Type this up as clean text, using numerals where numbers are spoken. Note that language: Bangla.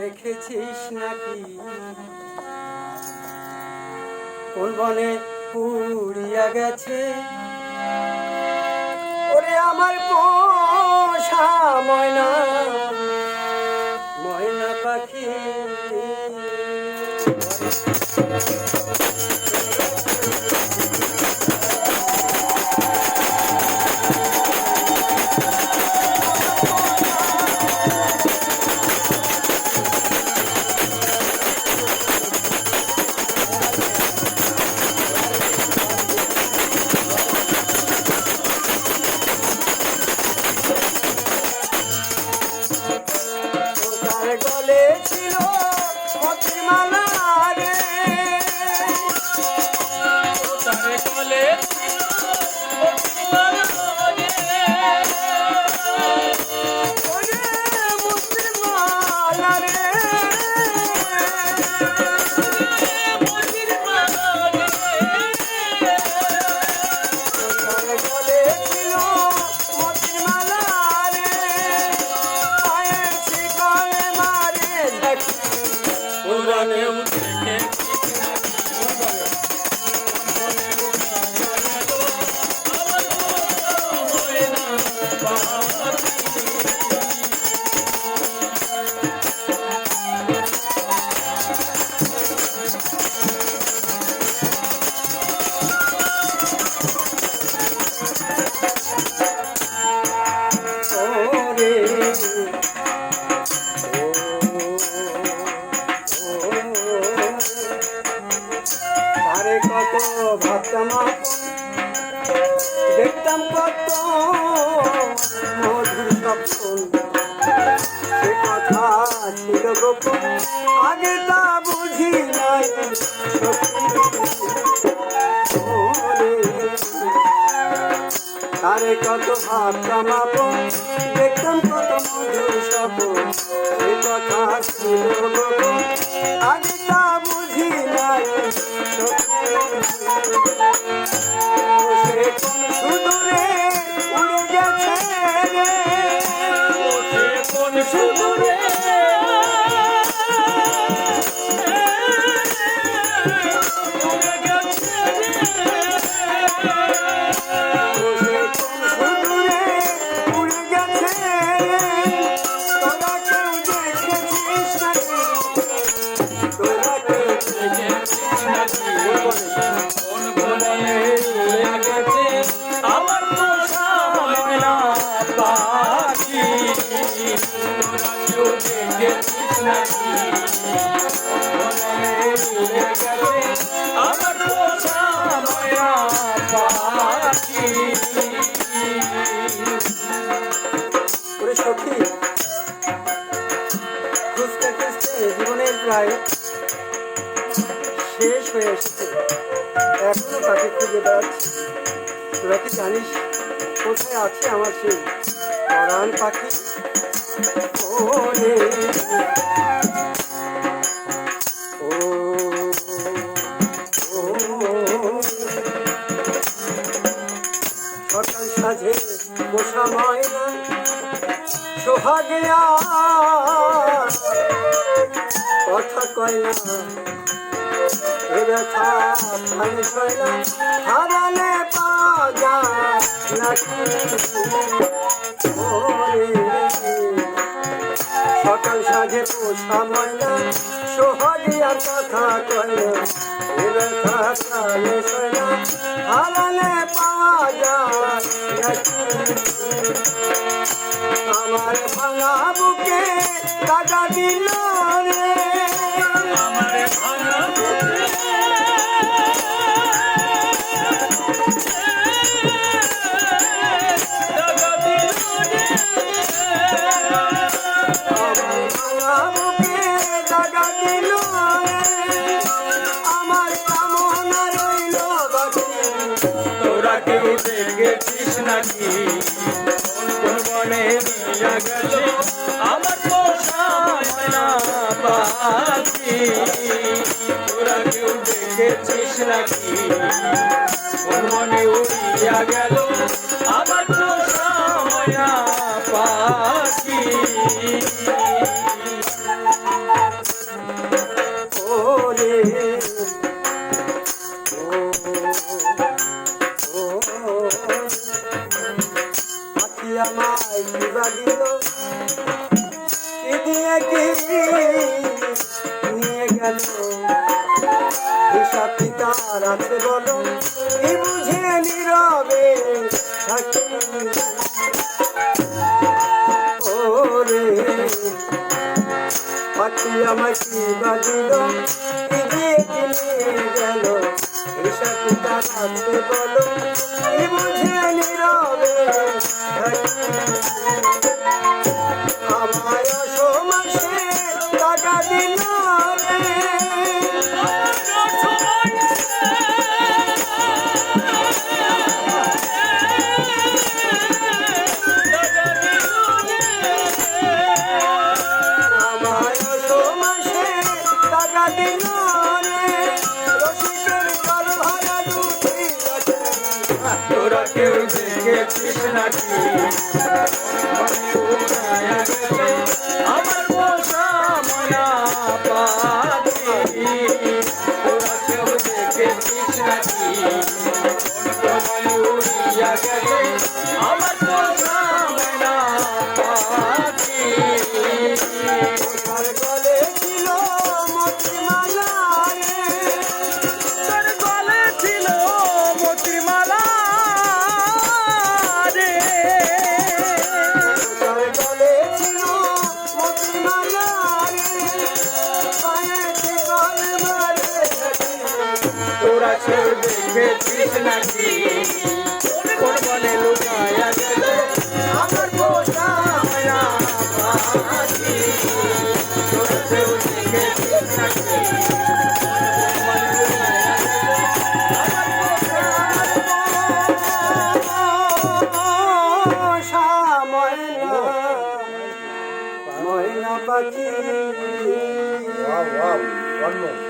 দেখেছিস নাকি কোন বনে পুড়িয়া গেছে ওরে আমার পোষা ময়না ময়না পাখি গলে ছিল মতির মালা রে তারে গলে ছিল মতির মালা রে ওরে মতির মালা রে মতির মালা রে তারে গলে ছিল মতির মালা রে পায়ের শিকলে উড়ানে উঠে কত ভাবতাম দেখতাম কত মধুর স্বপ্ন সে কথা ছিল গোপন আগে তা বুঝি নাই তারে কত ভাবতাম দেখতাম কত মধুর স্বপ্ন সে কথা ছিল গোপন আগে তা বুঝি নাই কোন সুদূরে উড়ে গেছে রে কোন সুদূরে উড়ে গেছে কোন সুদূরে উড়ে গেছে তোরা কেউ দেখেছিস নাকি তোরা কেউ দেখেছিস নাকি কোন বনে উড়ে গেছে আমার পোষা ময়না পাখি তোরা কেউ দেখেছিস নাকি বনে উড়ে গেছে আমার পোষা ময়না পাখি ওরে সখী খুঁজতে খুঁজতে জীবনের প্রায় শেষ হয়ে এসেছে এখনো তাকে খুঁজে বেড়াচ্ছি তোরা কি জানিস কোথায় আছে আমার সেই পরাণ পাখি ওরে ও সকাল সাজে বসা ময়না সোহাগে কথা কয় না এ ব্যথা ভালো শৈলা হারালে পাওয়া যায় নাকি সকাল সাজে পোষা ময়না সোহাগিয়ার কথা কয় না এ ব্যথা ভালো শৈলা হারালে পাওয়া যায় নাকি আমার ভাঙা বুকে কাটা দিল রে আমার ভাঙা বুকে কাটা দিল রে আমার ভাঙা বুকে কাটা দিল রে আমার কামনা রইল বাকি তোরা কেউ দেখেছিস নাকি কোন বনে নিয়ে গেছে আমার পোষা ময়না পাখি তোরা কেউ দেখেছিস নাকি কোন বনে উড়িয়া গেল আমার পোষা ময়না পাখি নিয়ে কি নিয়ে গেল হিসাব কিতাব আছে বলো কি বুঝে নীরবে থাকি ওরে পাখি আমায় কি বাজিল কি দিয়ে কি নিয়ে গেল হিসাব কিতাব আছে বলো কি বুঝে নীরবে থাকি আমায় অসমাসে টাকা দিল রে আমায় অসমাসে টাকা দিল রে রসিকের জল ভরা দুটি তোরা কেউ দেখেছিস নাকি আমার পোষা ময়না পাখি তোরা কেউ দেখেছিস নাকি উড়িয়া গেছে আমার পোষা ময়না পাখি তার গলে ছিল মতিমালা রে তোর গলে ছিল মোতির মালা রে তার গলে ছিল মতিমালা রে পায়েতে গল মারে তোরা কেউ দেখেছিস নাকি কোন বলে লুকায়া গেছে আমার পোষা ময়না পাখি তোরা কেউ দেখেছিস নাকি কোন বলে লুকায়া গেছে আমার পোষা ময়না ময়না পাখি Wow, wow, one more.